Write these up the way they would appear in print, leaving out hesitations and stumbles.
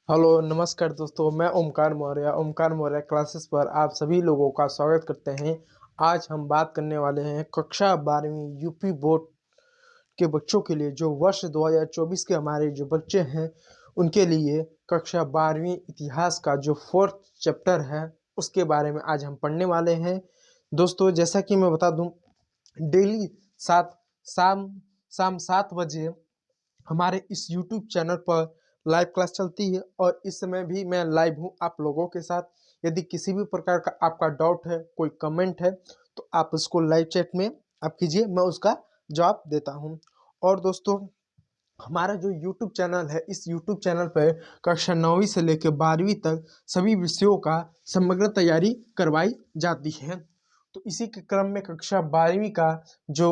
Hello नमस्कार दोस्तों, मैं ओमकार मौर्य क्लासेस पर आप सभी लोगों का स्वागत करते हैं। आज हम बात करने वाले हैं कक्षा 12वीं यूपी बोर्ड के बच्चों के लिए, जो वर्ष 2024 के हमारे जो बच्चे हैं उनके लिए कक्षा 12वीं इतिहास का जो फोर्थ चैप्टर है उसके बारे में आज हम पढ़ने वाले हैं। दोस्तों, जैसा कि मैं बता दूं, डेली सात शाम शाम 7 बजे हमारे इस यूट्यूब चैनल पर लाइव क्लास चलती है और इस समय भी मैं लाइव हूँ आप लोगों के साथ। यदि किसी भी प्रकार का आपका डाउट है, कोई कमेंट है, तो आप उसको लाइव चैट में आप कीजिए, मैं उसका जवाब देता हूँ। और दोस्तों, हमारा जो यूट्यूब चैनल है, इस यूट्यूब चैनल पर कक्षा 9वीं से लेकर 12वीं तक सभी विषयों का समग्र तैयारी करवाई जाती है। तो इसी के क्रम में कक्षा 12वीं का जो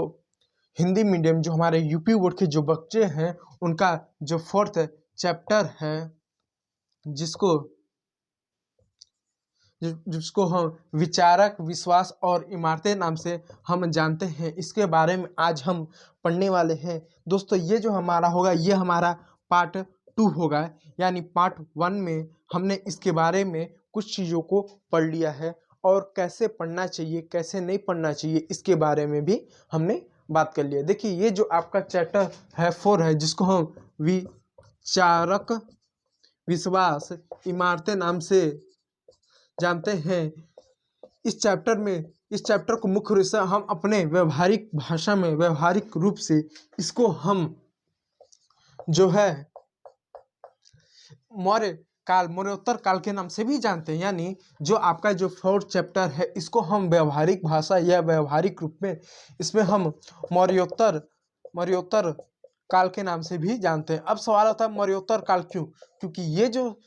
हिंदी मीडियम, जो हमारे यूपी बोर्ड के जो बच्चे हैं, उनका जो फोर्थ चैप्टर है, जिसको जिसको हम विचारक, विश्वास और इमारतें नाम से हम जानते हैं, इसके बारे में आज हम पढ़ने वाले हैं। दोस्तों, ये जो हमारा होगा, ये हमारा पार्ट 2 होगा। यानी पार्ट 1 में हमने इसके बारे में कुछ चीज़ों को पढ़ लिया है और कैसे पढ़ना चाहिए, कैसे नहीं पढ़ना चाहिए, इसके बारे में भी हमने बात कर लिया। देखिए, ये जो आपका चैप्टर है 4 है, जिसको हम विचारक, विश्वास, इमारतें नाम से जानते हैं। इस चैप्टर को मुख्य रूप से हम अपने व्यवहारिक भाषा में, व्यवहारिक रूप से इसको हम जो है मौर्य काल, मौर्योत्तर काल के नाम से भी जानते हैं। यानी जो आपका जो फोर्थ चैप्टर है, इसको हम व्यवहारिक भाषा या व्यवहारिक रूप में इसमें हम मौर्योत्तर मौर्योत्तर काल के नाम से भी जानते हैं। अब सवाल आता है, मौर्योत्तर काल क्यों? क्योंकि ये जो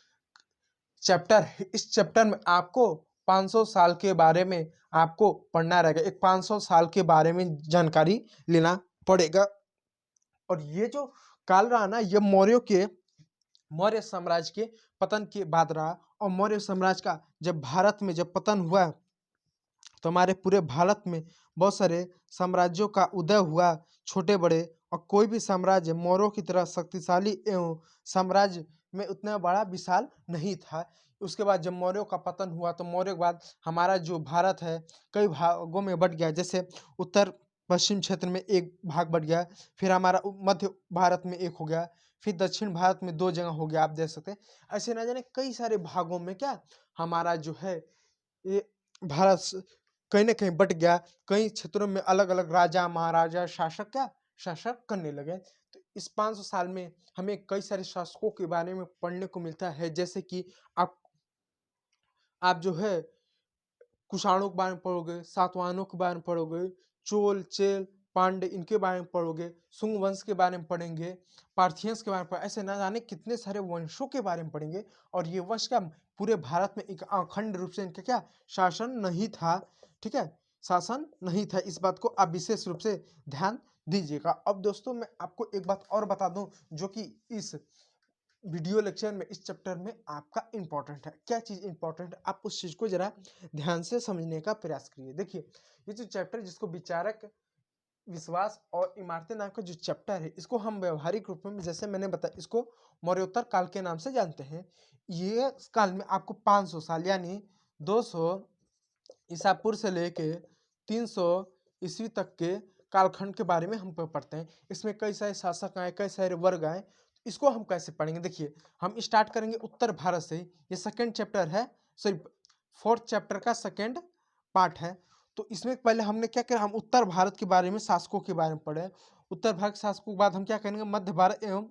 चैप्टर है, इस चैप्टर में आपको 500 साल के बारे में आपको पढ़ना रहेगा। एक 500 साल के बारे में जानकारी लेना पड़ेगा। और ये जो काल रहा ना, ये मौर्य साम्राज्य के पतन के बाद रहा। और मौर्य साम्राज्य का जब भारत में जब पतन हुआ, तो हमारे पूरे भारत में बहुत सारे साम्राज्यों का उदय हुआ, छोटे बड़े। और कोई भी साम्राज्य मौर्यों की तरह शक्तिशाली एवं साम्राज्य में उतना बड़ा विशाल नहीं था। उसके बाद जब मौर्यों का पतन हुआ, तो मौर्य के बाद हमारा जो भारत है कई भागों में बट गया। जैसे उत्तर पश्चिम क्षेत्र में एक भाग बट गया, फिर हमारा मध्य भारत में एक हो गया, फिर दक्षिण भारत में 2 जगह हो गया। आप देख सकते हैं, ऐसे ना जाने कई सारे भागों में क्या हमारा जो है ये भारत कहीं ना कहीं बट गया। कई क्षेत्रों में अलग अलग राजा, महाराजा, शासक करने लगे। तो इस 500 साल में हमें कई सारे शासकों के बारे में पढ़ने को मिलता है। जैसे कि आप आप जो है कुषाणों के बारे में पढ़ोगे, सातवाहनों के बारे में पढ़ोगे, चोल, चेल, पांडे, इनके बारे में पढ़ोगे, सुंग वंश के बारे में पढ़ेंगे, पार्थियंस के बारे में ऐसे ना जाने कितने सारे वंशों के बारे में पढ़ेंगे। और ये वंश का पूरे भारत में एक अखंड रूप से इनका क्या शासन नहीं था। ठीक है, शासन नहीं था। इस बात को आप विशेष रूप से ध्यान दीजिएगा। अब दोस्तों, मैं आपको एक बात और बता दूं, जो कि इस वीडियो लेक्चर में, इस चैप्टर में आपका इंपॉर्टेंट है। क्या चीज़ इंपॉर्टेंट है, आप उस चीज़ को जरा ध्यान से समझने का प्रयास करिए। देखिए, ये जो चैप्टर, जिसको विचारक, विश्वास और इमारतें नाम का जो चैप्टर है, इसको हम व्यवहारिक रूप में, जैसे मैंने बताया, इसको मौर्योत्तर काल के नाम से जानते हैं। ये काल में आपको 500 साल यानी 200 ईसा पूर्व से लेके 300 ईस्वी तक के कालखंड के बारे में हम पढ़ते हैं। इसमें कई सारे शासक आए, कई सारे वर्ग आए। इसको हम कैसे पढ़ेंगे? देखिए, हम स्टार्ट करेंगे उत्तर भारत से। ये सेकंड चैप्टर है, सॉरी फोर्थ चैप्टर का सेकंड पार्ट है। तो इसमें पहले हमने क्या किया, हम उत्तर भारत के बारे में, शासकों के बारे में पढ़े। उत्तर भारत के शासकों के बाद हम क्या करेंगे, मध्य भारत एवं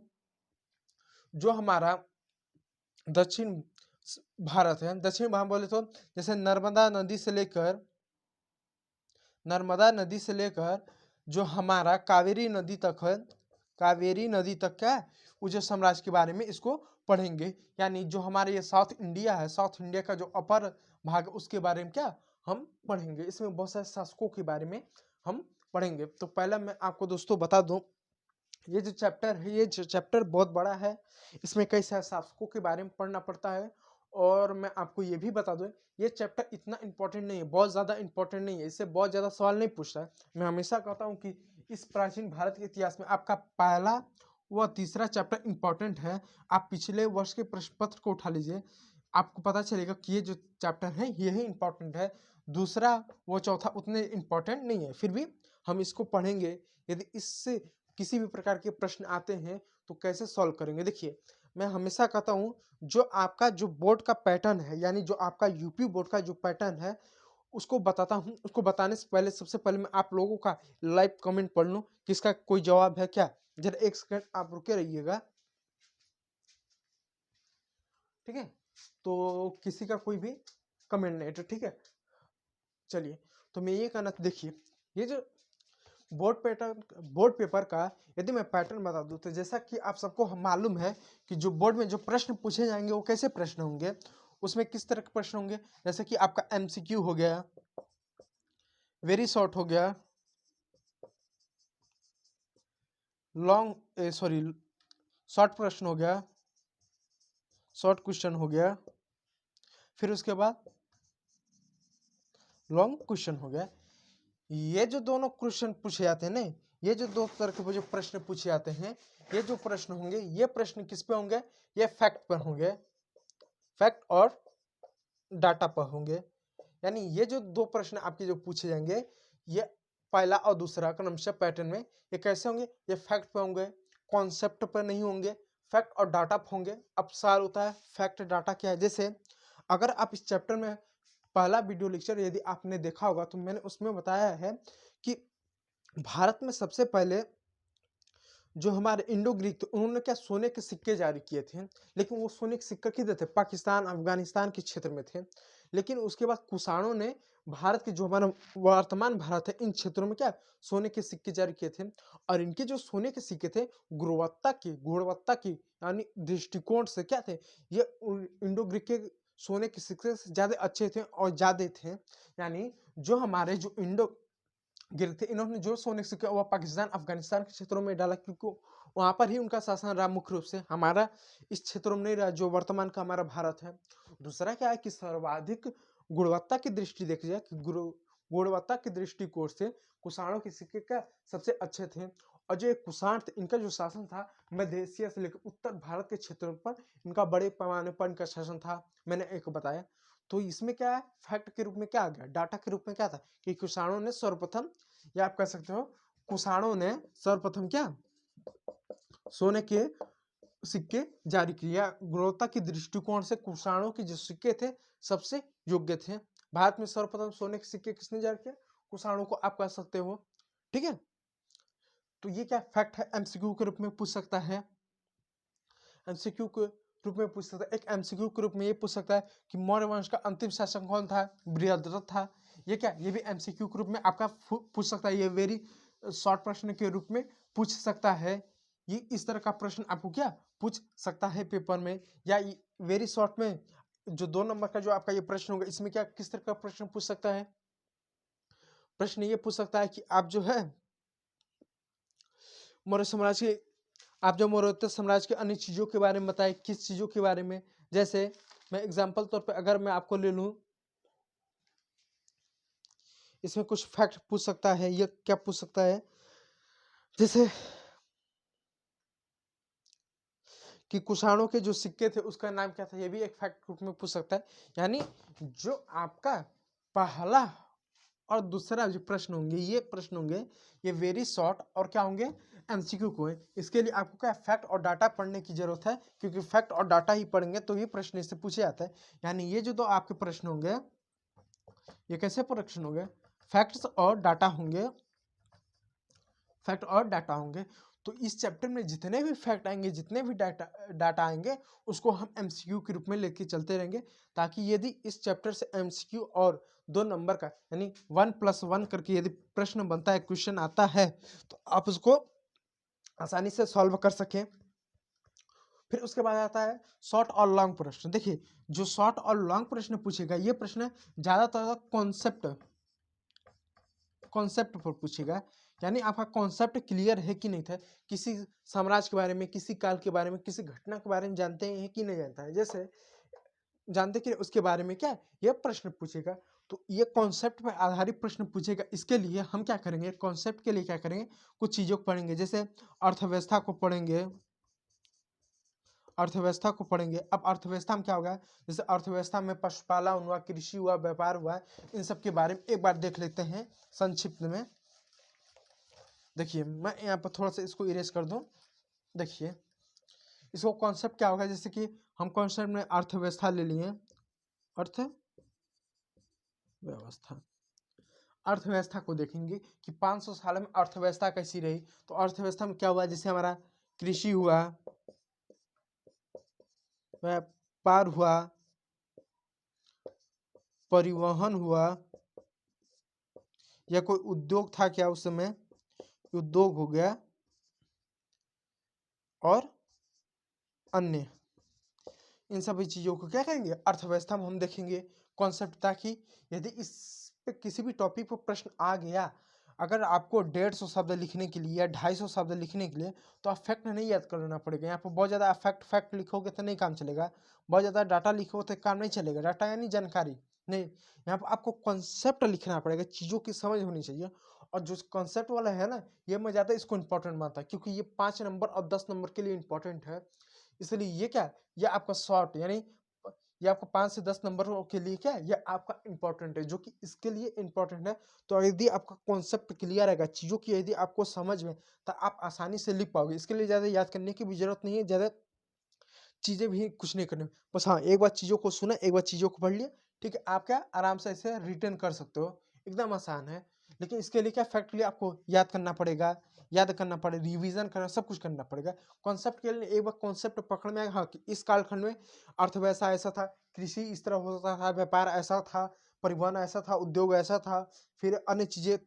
जो हमारा दक्षिण भारत है। दक्षिण भारत बोले तो जैसे नर्मदा नदी से लेकर जो हमारा कावेरी नदी तक है, कावेरी नदी तक क्या है, उज्जैन साम्राज्य के बारे में इसको पढ़ेंगे। यानी जो हमारे ये साउथ इंडिया है, साउथ इंडिया का जो अपर भाग है, उसके बारे में क्या हम पढ़ेंगे। इसमें बहुत सारे शासकों के बारे में हम पढ़ेंगे। तो पहला मैं आपको दोस्तों बता दूं, ये जो चैप्टर है, ये जो चैप्टर बहुत बड़ा है। इसमें कई सारे शासकों के बारे में पढ़ना पड़ता है। और मैं आपको ये भी बता दूं, ये चैप्टर इतना इंपॉर्टेंट नहीं है, बहुत ज़्यादा इंपॉर्टेंट नहीं है। इससे बहुत ज़्यादा सवाल नहीं पूछता है। मैं हमेशा कहता हूँ कि इस प्राचीन भारत के इतिहास में आपका पहला वह तीसरा चैप्टर इंपॉर्टेंट है। आप पिछले वर्ष के प्रश्न पत्र को उठा लीजिए, आपको पता चलेगा कि ये जो चैप्टर है ये ही इंपॉर्टेंट है। दूसरा वो चौथा उतने इंपॉर्टेंट नहीं है, फिर भी हम इसको पढ़ेंगे। यदि इससे किसी भी प्रकार के प्रश्न आते हैं तो कैसे सॉल्व करेंगे। देखिए, मैं हमेशा कहता हूँ जो आपका जो बोर्ड का पैटर्न है, यानी जो आपका यूपी बोर्ड का जो पैटर्न है उसको बताता हूँ। उसको बताने से पहले सबसे पहले मैं आप लोगों का लाइव कमेंट पढ़ लूँ, किसका कोई जवाब है क्या। जरा एक सेकंड आप रुके रहिएगा, ठीक है। तो किसी का कोई भी कमेंट नहीं, तो ठीक है। चलिए, तो मैं ये कहना, देखिए ये जो बोर्ड पेपर का यदि मैं पैटर्न बता दूं, तो जैसा कि आप सबको मालूम है कि जो बोर्ड में जो प्रश्न पूछे जाएंगे वो कैसे प्रश्न होंगे, उसमें किस तरह के प्रश्न होंगे। जैसे कि आपका एमसीक्यू हो गया, वेरी शॉर्ट हो गया, लॉन्ग सॉरी शॉर्ट प्रश्न हो गया, शॉर्ट क्वेश्चन हो गया, फिर उसके बाद लॉन्ग क्वेश्चन हो गया। ये जो दोनों क्वेश्चन पूछे जाते हैं ना, ये जो दो तरह के जो प्रश्न पूछे जाते हैं, ये जो प्रश्न होंगे, ये प्रश्न किस पे होंगे, ये फैक्ट पर होंगे, फैक्ट और डाटा पर होंगे। यानी ये जो दो प्रश्न आपके जो पूछे जाएंगे, ये पहला और दूसरा क्रमशः पैटर्न में ये कैसे होंगे, ये फैक्ट पे होंगे, कॉन्सेप्ट पर नहीं होंगे, फैक्ट और डाटा पे होंगे। अब सवाल होता है फैक्ट डाटा क्या है। जैसे अगर आप इस चैप्टर में पहला वीडियो लेक्चर यदि आपने देखा होगा तो मैंने उसमें बताया है कि भारत में सबसे पहले जो हमारे इंडो ग्रीक थे उन्होंने क्या सोने के सिक्के जारी किए थे, लेकिन वो सोने के सिक्के किधर थे, पाकिस्तान अफगानिस्तान के क्षेत्र में थे। लेकिन उसके बाद कुषाणों ने भारत के जो हमारा वर्तमान भारत है इन क्षेत्रों में क्या सोने के सिक्के जारी किए थे। और इनके जो सोने के सिक्के थे गुणवत्ता की यानी दृष्टिकोण से क्या थे, ये इंडो ग्रीक के सोने के सिक्के से ज्यादा अच्छे थे और ज्यादा थे। यानी जो हमारे जो इंडो गिर थे, इन्होंने जो सोने के सिक्के वह पाकिस्तान अफगानिस्तान के क्षेत्रों में डाला, क्योंकि वहां पर ही उनका शासन रहा मुख्य रूप से, हमारा इस क्षेत्रों में नहीं रहा जो वर्तमान का हमारा भारत है। दूसरा क्या है कि सर्वाधिक गुणवत्ता की दृष्टि देखी जाए कि गुणवत्ता की दृष्टिकोण से कुषाणों के सिक्के क्या सबसे अच्छे थे। और जो कुषाण थे इनका जो शासन था मध्य एशिया से लेकर उत्तर भारत के क्षेत्रों पर इनका बड़े पैमाने पर इनका शासन था, मैंने एक बताया। तो इसमें क्या है, फैक्ट के रूप में क्या आ गया, डाटा के रूप में क्या था कि कुषाणों ने सर्वप्रथम, या आप कह सकते हो कुषाणों ने सर्वप्रथम क्या सोने के सिक्के जारी किए, या गुणवत्ता की दृष्टिकोण से कुषाणों के जो सिक्के थे सबसे योग्य थे। भारत में सर्वप्रथम सोने के सिक्के किसने जारी किया, कुषाणों को आप कह सकते हो, ठीक है। तो ये क्या फैक्ट है, एमसीक्यू के रूप में पूछ सकता है, एमसीक्यू के रूप में पूछ सकता है। एक एमसीक्यू के रूप में ये पूछ सकता है कि मौर्य वंश का अंतिम शासक कौन था, बृहद्रथ था। ये क्या, ये भी एमसीक्यू के रूप में आपका पूछ सकता है, ये वेरी शॉर्ट प्रश्न के रूप में पूछ सकता है। ये इस तरह का प्रश्न आपको क्या पूछ सकता है पेपर में, या वेरी शॉर्ट में जो 2 नंबर का जो आपका ये प्रश्न होगा इसमें क्या किस तरह का प्रश्न पूछ सकता है। प्रश्न ये पूछ सकता है कि आप जो है मौर्य साम्राज्य के, आप जो मौर्योत्तर साम्राज्य के अन्य चीजों के बारे में बताएं, किस चीजों के बारे में। जैसे मैं एग्जांपल तौर पे अगर मैं आपको ले लूं, इसमें कुछ फैक्ट पूछ सकता है, ये क्या पूछ सकता है, जैसे कि कुषाणों के जो सिक्के थे उसका नाम क्या था, ये भी एक फैक्ट रूप में पूछ सकता है। यानी जो आपका पहला और दूसरा जो प्रश्न होंगे, ये प्रश्न होंगे ये वेरी शॉर्ट और क्या होंगे एमसीक्यू को है। इसके लिए आपको क्या फैक्ट और डाटा पढ़ने की जरूरत है, क्योंकि फैक्ट और डाटा ही पढ़ेंगे तो ये प्रश्न इससे पूछे जाता है। यानी ये जो दो आपके प्रश्न होंगे ये कैसे प्रश्न होंगे, फैक्ट्स और डाटा होंगे, फैक्ट और डाटा होंगे। तो इस चैप्टर में जितने भी फैक्ट आएंगे, जितने भी डाटा आएंगे उसको हम एमसीक्यू के रूप में लेके चलते रहेंगे, ताकि यदि इस चैप्टर से एमसीक्यू और 2 नंबर का यानी 1+1 करके यदि प्रश्न बनता है, क्वेश्चन आता है, तो आप उसको आसानी से सॉल्व कर सकें। फिर उसके बाद आता है शॉर्ट और लॉन्ग प्रश्न। देखिए जो शॉर्ट और लॉन्ग प्रश्न पूछेगा, ये प्रश्न ज्यादातर कॉन्सेप्ट पर पूछेगा। यानी आपका कॉन्सेप्ट क्लियर है कि नहीं था, किसी साम्राज्य के बारे में, किसी काल के बारे में, किसी घटना के बारे में जानते हैं कि नहीं जानता है, जैसे जानते कि उसके बारे में क्या यह प्रश्न पूछेगा। तो ये कॉन्सेप्ट पर आधारित प्रश्न पूछेगा। इसके लिए हम क्या करेंगे, कॉन्सेप्ट के लिए क्या करेंगे, कुछ चीज़ों को पढ़ेंगे, जैसे अर्थव्यवस्था को पढ़ेंगे, अर्थव्यवस्था को पढ़ेंगे। अब अर्थव्यवस्था में क्या होगा, जैसे अर्थव्यवस्था में पशुपालन हुआ, कृषि हुआ, व्यापार हुआ, इन सब के बारे में एक बार देख लेते हैं संक्षिप्त में। देखिए मैं यहाँ पर थोड़ा सा इसको इरेज कर दूं। देखिए इसको कॉन्सेप्ट क्या होगा, जैसे कि हम कॉन्सेप्ट में अर्थव्यवस्था ले लिए, अर्थव्यवस्था, अर्थव्यवस्था को देखेंगे कि 500 साल में अर्थव्यवस्था कैसी रही। तो अर्थव्यवस्था में क्या हुआ, जैसे हमारा कृषि हुआ, व्यापार हुआ, परिवहन हुआ, या कोई उद्योग था क्या उस समय, उद्योग हो गया, और अन्य, इन सभी चीज़ों को क्या करेंगे अर्थव्यवस्था में हम देखेंगे कॉन्सेप्ट, ताकि यदि इस पे किसी भी टॉपिक पर प्रश्न आ गया, अगर आपको 150 शब्द लिखने के लिए या 250 शब्द लिखने के लिए, तो आप फैक्ट नहीं याद करना पड़ेगा। यहाँ पर बहुत ज़्यादा फैक्ट लिखोगे तो नहीं काम चलेगा, बहुत ज़्यादा डाटा लिखोगे तो काम नहीं चलेगा। डाटा यानी जानकारी नहीं, यहाँ पर आपको कॉन्सेप्ट लिखना पड़ेगा, चीज़ों की समझ होनी चाहिए। और जो कॉन्सेप्ट वाला है ना, ये मैं ज़्यादा इसको इंपॉर्टेंट मानता, क्योंकि ये 5 नंबर और 10 नंबर के लिए इंपॉर्टेंट है। इसलिए ये क्या, ये आपका शॉर्ट, यानी ये आपको 5 से 10 नंबरों के लिए क्या, ये आपका इंपॉर्टेंट है, जो कि इसके लिए इंपॉर्टेंट है। तो यदि आपका कॉन्सेप्ट क्लियर रहेगा, चीज़ों की यदि आपको समझ में, तो आप आसानी से लिख पाओगे। इसके लिए ज़्यादा याद करने की भी जरूरत नहीं है, ज़्यादा चीज़ें भी कुछ नहीं करनी, बस हाँ एक बार चीज़ों को सुना, एक बार चीज़ों को पढ़ लिया, ठीक है, आप क्या आराम से इसे रिटर्न कर सकते हो, एकदम आसान है। लेकिन इसके लिए क्या फैक्टली आपको याद करना पड़ेगा, याद करना पड़ेगा, रिवीजन करना, सब कुछ करना पड़ेगा। कॉन्सेप्ट के लिए एक बार कॉन्सेप्ट पकड़ में आएगा, हाँ कि इस कालखंड में अर्थव्यवस्था ऐसा था, कृषि इस तरह होता था, व्यापार ऐसा था, परिवहन ऐसा था, उद्योग ऐसा था, फिर अन्य चीज़ें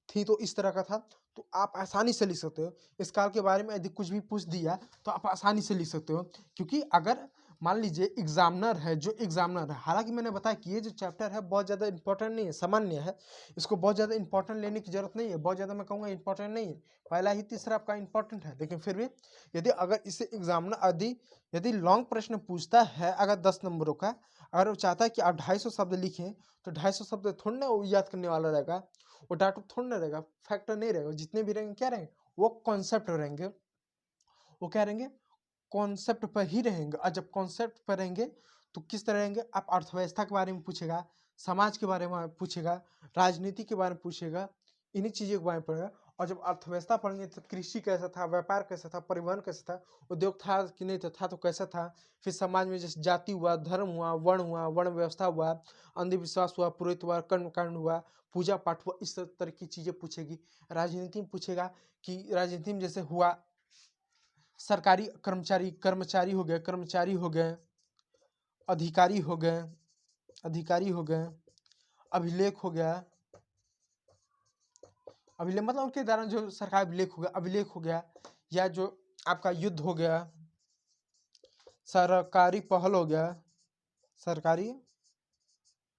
थी तो इस तरह का था, तो आप आसानी से लिख सकते हो। इस काल के बारे में यदि कुछ भी पूछ दिया तो आप आसानी से लिख सकते हो। क्योंकि अगर मान लीजिए एग्जामिनर है, जो एग्जामिनर है, हालांकि मैंने बताया कि ये जो चैप्टर है बहुत ज़्यादा इंपॉर्टेंट नहीं है, सामान्य है, इसको बहुत ज़्यादा इंपॉर्टेंट लेने की जरूरत नहीं है, बहुत ज़्यादा मैं कहूँगा इंपॉर्टेंट नहीं है, पहला ही तीसरा आपका इंपॉर्टेंट है। लेकिन फिर भी यदि अगर इसे एग्जामिनर यदि लॉन्ग प्रश्न पूछता है, अगर 10 नंबरों का, अगर वो चाहता है कि आप 250 शब्द लिखें, तो 250 शब्द थोड़ी ना वो याद करने वाला रहेगा, वो डाटा थोड़ा ना रहेगा, फैक्टर नहीं रहेगा, जितने भी रहेंगे क्या रहेंगे, वो कॉन्सेप्ट रहेंगे, वो क्या रहेंगे, कॉन्सेप्ट पर ही रहेंगे। और जब कॉन्सेप्ट पर रहेंगे तो किस तरह रहेंगे, आप अर्थव्यवस्था के बारे में पूछेगा, समाज के बारे में पूछेगा, राजनीति के बारे में पूछेगा, इन्हीं चीज़ों के बारे में पढ़ेगा। और जब अर्थव्यवस्था पढ़ेंगे तो कृषि कैसा था, व्यापार कैसा था, परिवहन कैसा था, उद्योग था कि नहीं था तो कैसा था, फिर समाज में जैसे जाति हुआ, धर्म हुआ, वर्ण व्यवस्था हुआ, अंधविश्वास हुआ, पुरोहित हुआ, कर्मकांड हुआ, पूजा पाठ हुआ, इस तरह की चीज़ें पूछेगी। राजनीति में पूछेगा कि राजनीति में जैसे हुआ सरकारी कर्मचारी, कर्मचारी हो गए, अधिकारी हो गए, अभिलेख हो गया, अभिलेख मतलब उनके द्वारा जो सरकारी अभिलेख हो गया, या जो आपका युद्ध हो गया, सरकारी पहल हो गया, सरकारी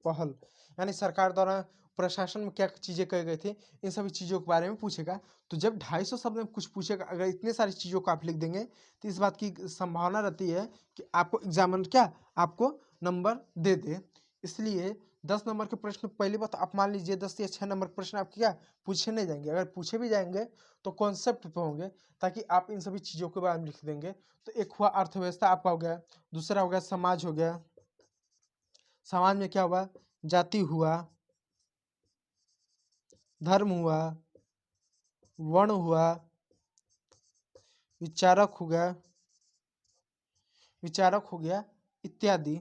पहल यानी सरकार द्वारा प्रशासन में क्या चीज़ें कही गई थी, इन सभी चीज़ों के बारे में पूछेगा। तो जब 250 शब्द में कुछ पूछेगा, अगर इतने सारी चीज़ों को आप लिख देंगे, तो इस बात की संभावना रहती है कि आपको एग्जामिनर क्या आपको नंबर दे दे। इसलिए 10 नंबर के प्रश्न, पहली बात आप मान लीजिए 10 या 6 नंबर के प्रश्न आपके क्या पूछे नहीं जाएंगे, अगर पूछे भी जाएंगे तो कॉन्सेप्ट पे होंगे, ताकि आप इन सभी चीज़ों के बारे में लिख देंगे। तो एक हुआ अर्थव्यवस्था आपका हो गया, दूसरा हो गया समाज हो गया, समाज में क्या हुआ, जाति हुआ, धर्म हुआ, वर्ण हुआ, विचारक हो गया, इत्यादि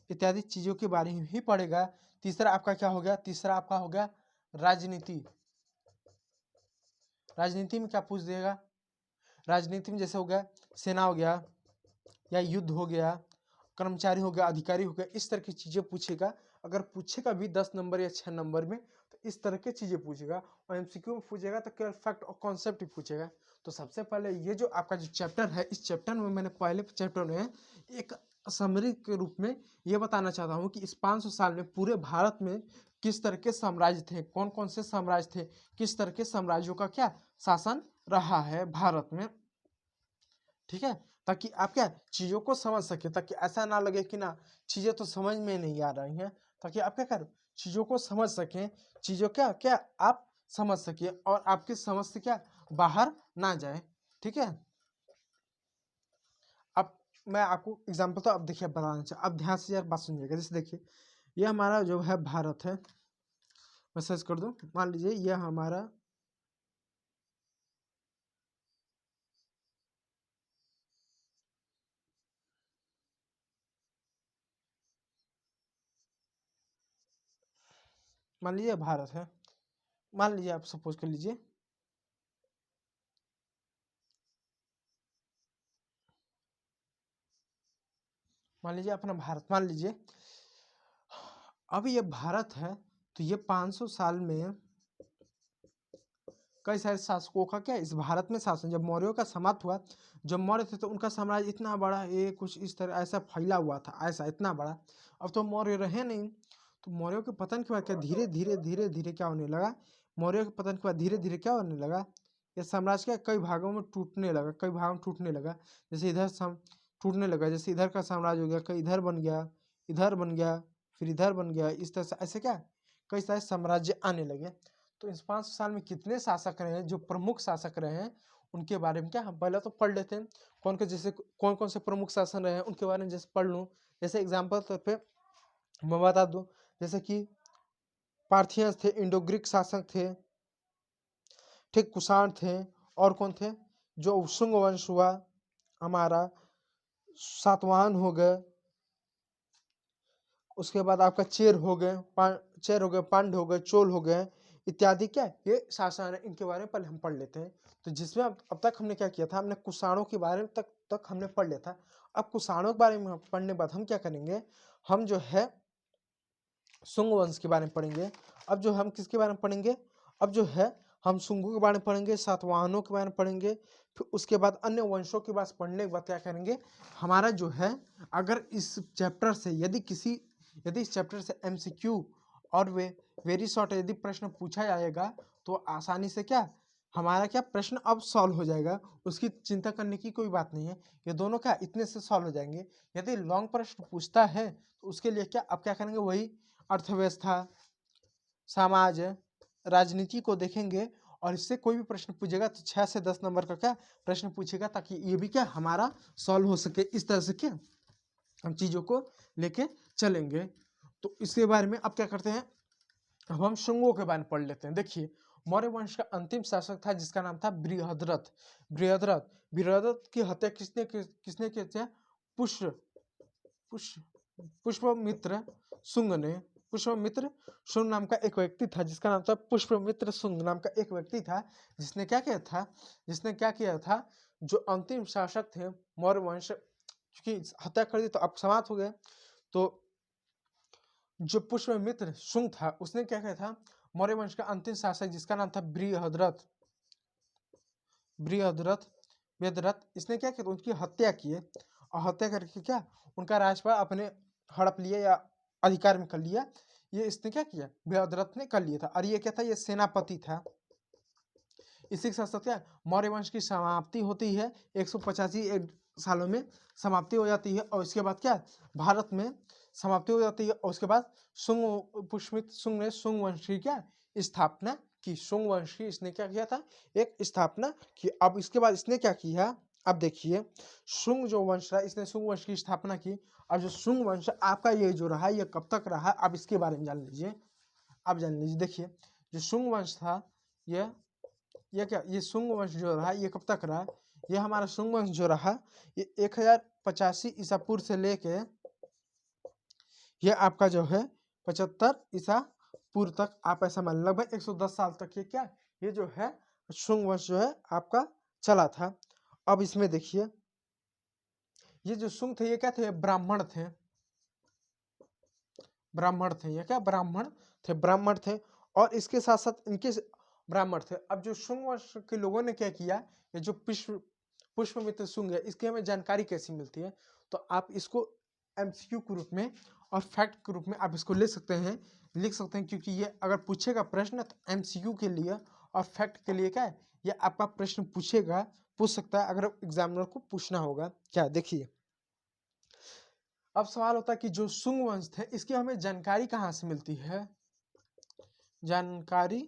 इत्यादि चीज़ों के बारे में ही पढ़ेगा। तीसरा आपका क्या हो गया, तीसरा आपका हो गया राजनीति। राजनीति में क्या पूछ देगा, राजनीति में जैसे हो गया सेना हो गया, या युद्ध हो गया, कर्मचारी हो गया, अधिकारी हो गया, इस तरह की चीज़ें पूछेगा। अगर पूछेगा भी 10 नंबर या 6 नंबर में, तो इस तरह की चीज़ें पूछेगा। और एमसीक्यू में पूछेगा तो केवल फैक्ट और कॉन्सेप्ट ही पूछेगा। तो सबसे पहले ये जो आपका जो चैप्टर है, इस चैप्टर में मैंने पहले चैप्टर में एक समरी के रूप में ये बताना चाहता हूँ कि इस 500 साल में पूरे भारत में किस तरह के साम्राज्य थे, कौन कौन से साम्राज्य थे, किस तरह के साम्राज्यों का क्या शासन रहा है भारत में, ठीक है, ताकि आप क्या चीज़ों को समझ सके, ताकि ऐसा ना लगे कि ना चीज़ें तो समझ में नहीं आ रही हैं, ताकि आप क्या करो, चीज़ों को समझ सकें, चीज़ों क्या क्या आप समझ सके और आपकी समझ से क्या बाहर ना जाए। ठीक है, अब मैं आपको एग्जाम्पल तो अब देखिए बताना चाहिए, अब ध्यान से यार बात सुनिएगा। जैसे देखिए ये हमारा जो है भारत है, मैं सर्च कर दूं, मान लीजिए ये हमारा मान लीजिए भारत है, मान लीजिए आप सपोज कर लीजिए अपना भारत मान लीजिए। अब ये भारत है तो ये 500 साल में कई सारे शासकों का क्या इस भारत में शासन, जब मौर्यों का समाप्त हुआ, जब मौर्य थे तो उनका साम्राज्य इतना बड़ा, ये कुछ इस तरह ऐसा फैला हुआ था, ऐसा इतना बड़ा। अब तो मौर्य रहे नहीं, तो मौर्यों के पतन के बाद क्या धीरे धीरे धीरे धीरे क्या होने लगा, मौर्यों के पतन के बाद धीरे धीरे क्या होने लगा, ये साम्राज्य क्या कई भागों में टूटने लगा, कई भागों में टूटने लगा। जैसे इधर टूटने लगा, जैसे इधर का साम्राज्य हो गया, कई इधर बन गया, इधर बन गया, फिर इधर बन गया, इस तरह से ऐसे क्या कई सारे साम्राज्य आने लगे। तो इस 500 साल में कितने शासक रहे हैं, जो प्रमुख शासक रहे हैं उनके बारे में क्या हम पहले तो पढ़ लेते हैं, कौन के जैसे कौन कौन से प्रमुख शासन रहे हैं उनके बारे में जैसे पढ़ लूँ। जैसे एग्जाम्पल तौर पे मैं बता दूं, जैसे कि पार्थियंस थे, इंडो ग्रीक शासक थे, ठीक, कुषाण थे, और कौन थे, जो शुंग वंश हुआ हमारा, सातवाहन हो गए, उसके बाद आपका चेर हो गए, चेर हो गए, पांड हो गए, चोल हो गए, इत्यादि क्या ये शासन है, इनके बारे में पहले हम पढ़ लेते हैं। तो जिसमें अब तक हमने क्या किया था, हमने कुषाणों के बारे में तक हमने पढ़ लिया था। अब कुषाणों के बारे में पढ़ने के बाद हम क्या करेंगे, हम जो है शुंग वंश के बारे में पढ़ेंगे। अब जो हम किसके बारे में पढ़ेंगे, अब जो है हम शुंगों के बारे में पढ़ेंगे, सातवाहनों के बारे में पढ़ेंगे, फिर उसके बाद अन्य वंशों के बाद पढ़ने के बाद क्या करेंगे, हमारा जो है अगर इस चैप्टर से यदि इस चैप्टर से एमसीक्यू और वे वेरी शॉर्ट यदि प्रश्न पूछा जाएगा तो आसानी से क्या हमारा क्या प्रश्न अब सॉल्व हो जाएगा, उसकी चिंता करने की कोई बात नहीं है, ये दोनों क्या इतने से सॉल्व हो जाएंगे। यदि लॉन्ग प्रश्न पूछता है तो उसके लिए क्या अब क्या करेंगे, वही अर्थव्यवस्था, समाज, राजनीति को देखेंगे, और इससे कोई भी प्रश्न पूछेगा तो 6 से 10 नंबर का क्या प्रश्न पूछेगा, ताकि ये भी क्या हमारा सॉल्व हो सके। इस तरह से क्या हम चीज़ों को लेके चलेंगे। तो इसके बारे में अब क्या करते हैं, अब हम शुंगों के बारे में पढ़ लेते हैं। देखिए मौर्य वंश का अंतिम शासक था जिसका नाम था बृहद्रथ। बृहद्रथ की हत्या किसने की हत्या, पुष्य पुष्य पुष्पमित्र शुंग ने। पुष्पमित्र शुंग नाम का एक व्यक्ति था जिसका नाम था पुष्पमित्र शुंग नाम का एक व्यक्ति था, जिसने क्या किया था, जो अंतिम शासक थे मौर्य वंश की हत्या कर दी, तो अब समाप्त हो गए। तो जो पुष्पमित्र शुंग था उसने क्या किया था, मौर्य वंश का अंतिम शासक जिसका नाम था बृहद्रथ बृहद्रथ वेदरथ, इसने क्या किया, उनकी हत्या की है, और हत्या करके क्या उनका राजपाट अपने हड़प लिया या अधिकार में कर लिया। ये इसने क्या किया, बृहद्रथ ने कर लिया था, और ये क्या था, ये सेनापति था। इसी के साथ साथ क्या मौर्य वंश की समाप्ति होती है 185 सालों में समाप्ति हो जाती है, और इसके बाद क्या भारत में समाप्ति हो जाती है, और उसके बाद पुष्मित शुंग ने शुंग वंश की क्या स्थापना की, शुंग वंश की इसने क्या किया था, एक स्थापना की। अब इसके बाद इसने क्या किया, अब देखिए शुंग जो वंश रहा इसने शुंग वंश की स्थापना की, और जो शुंग वंश आपका ये जो रहा ये कब तक रहा, अब इसके बारे में जान लीजिए। अब जान लीजिए, देखिए जो शुंग वंश था ये ये शुंग वंश जो रहा ये कब तक रहा, ये हमारा शुंग वंश जो रहा ये 1085 ईसा पूर्व से लेके ये आपका जो है 75 ईसा पूर्व तक, आप ऐसा मान लगभग 110 साल तक ये क्या ये जो है शुंग वंश जो है आपका चला था। अब इसमें देखिए ये जो शुंग थे ये क्या थे, ब्राह्मण थे, ये क्या ब्राह्मण थे, और इसके साथ साथ इनके ब्राह्मण थे। अब जो शुंग वंश के लोगों ने क्या किया, ये जो पुष्पमित्र शुंग है इसकी हमें जानकारी कैसी मिलती है, तो आप इसको एमसीक्यू के रूप में और फैक्ट के रूप में आप इसको लिख सकते हैं, क्योंकि ये अगर पूछेगा प्रश्न तो एमसीक्यू के लिए और फैक्ट के लिए क्या है, ये आपका प्रश्न पूछ सकता है अगर एग्जामिनर को पूछना होगा। क्या देखिए अब सवाल होता है कि जो शुंग वंश थे इसकी हमें जानकारी कहाँ से मिलती है? जानकारी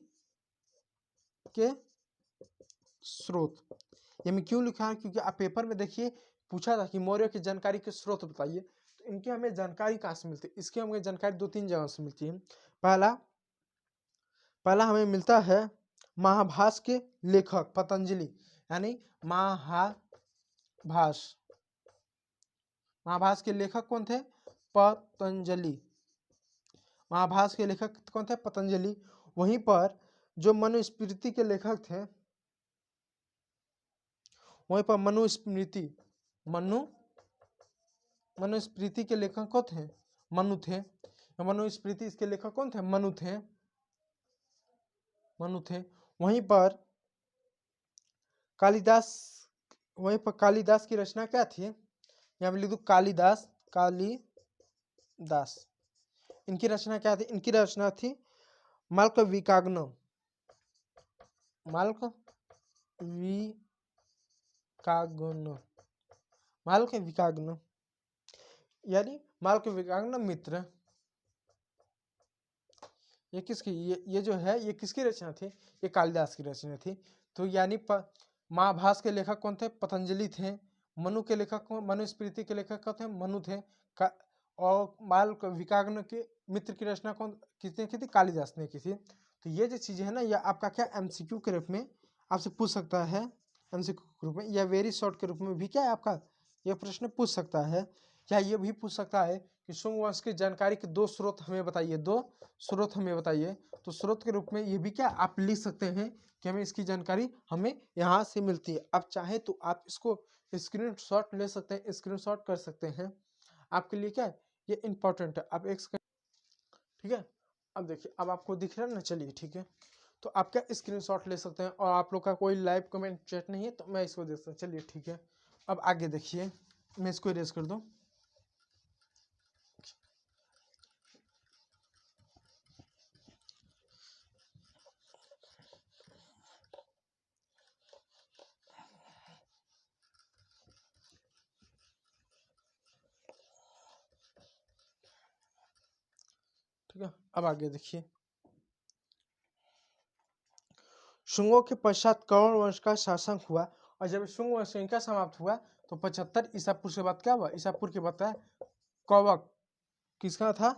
के स्रोत। ये मैं क्यों लिखा है? क्योंकि आप पेपर में देखिए पूछा था कि मौर्य की जानकारी के स्रोत बताइए, तो इनकी हमें जानकारी कहाँ से मिलती है? इसकी हमें जानकारी 2-3 जगह से मिलती है। पहला हमें मिलता है महाभाष्य के लेखक पतंजलि, यानी महाभाष्य के लेखक कौन थे? पतंजलि। महाभाष्य के लेखक कौन थे? पतंजलि। वहीं पर जो मनुस्मृति के लेखक थे, वहीं पर मनुस्मृति के लेखक कौन थे? मनु थे। मनुस्मृति इसके लेखक कौन थे? मनु थे। वहीं पर कालिदास की रचना क्या थी? यहाँ पे लिख दो कालिदास। इनकी रचना क्या थी? इनकी रचना थी मालविकाग्न। यानी मालविकाग्न मित्र। ये किसकी ये जो है ये किसकी रचना थी? ये कालिदास की रचना थी। तो यानी महाभाष्य के लेखक कौन थे? पतंजलि थे। मनुस्मृति के लेखक कौन थे? मनु थे। और मालविकाग्न के मित्र की रचना किसने की थी? कालिदास ने की थी। तो ये जो चीजें है ना, यह आपका क्या एमसीक्यू के रूप में आपसे पूछ सकता है, एमसीक्यू के रूप में या वेरी शॉर्ट के रूप में भी क्या है आपका ये प्रश्न पूछ सकता है। क्या ये भी पूछ सकता है कि शुंग वंश की जानकारी के 2 स्रोत हमें बताइए, 2 स्रोत हमें बताइए। तो स्रोत के रूप में ये भी क्या आप लिख सकते हैं कि हमें इसकी जानकारी हमें यहाँ से मिलती है। आप चाहे तो आप इसको स्क्रीनशॉट ले सकते हैं, स्क्रीनशॉट कर सकते हैं। आपके लिए क्या है ये इंपॉर्टेंट है। आप एक ठीक है, अब देखिए अब आपको दिख रहा है ना? चलिए ठीक है, तो आप क्या स्क्रीनशॉट ले सकते हैं। और आप लोग का कोई लाइव कमेंट चैट नहीं है तो मैं इसको देख सकता हूँ। चलिए ठीक है, अब आगे देखिए, मैं इसको इरेज कर दूँ। ठीक है, अब आगे देखिए, शुंगों के पश्चात कौरव वंश का शासन हुआ। और जब शुंग वंश इनका समाप्त हुआ तो 75 ईसापुर से बाद क्या हुआ? ईसापुर के बाद कौवक किसका था?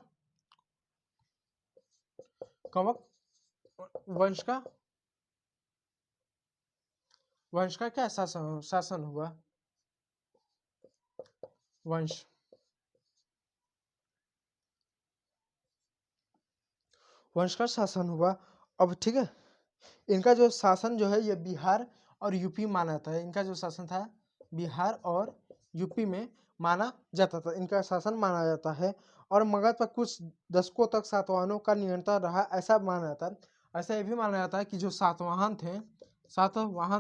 कौवक वंश का क्या शासन हुआ? वंश का शासन हुआ। अब ठीक है, इनका जो शासन जो है ये बिहार और यूपी माना जाता है। इनका जो शासन था बिहार और यूपी में माना जाता था, इनका शासन माना जाता है। और मगध पर कुछ दशकों तक सातवाहनों का नियंत्रण रहा, ऐसा माना जाता है। ऐसा ये भी माना जाता है कि जो सातवाहन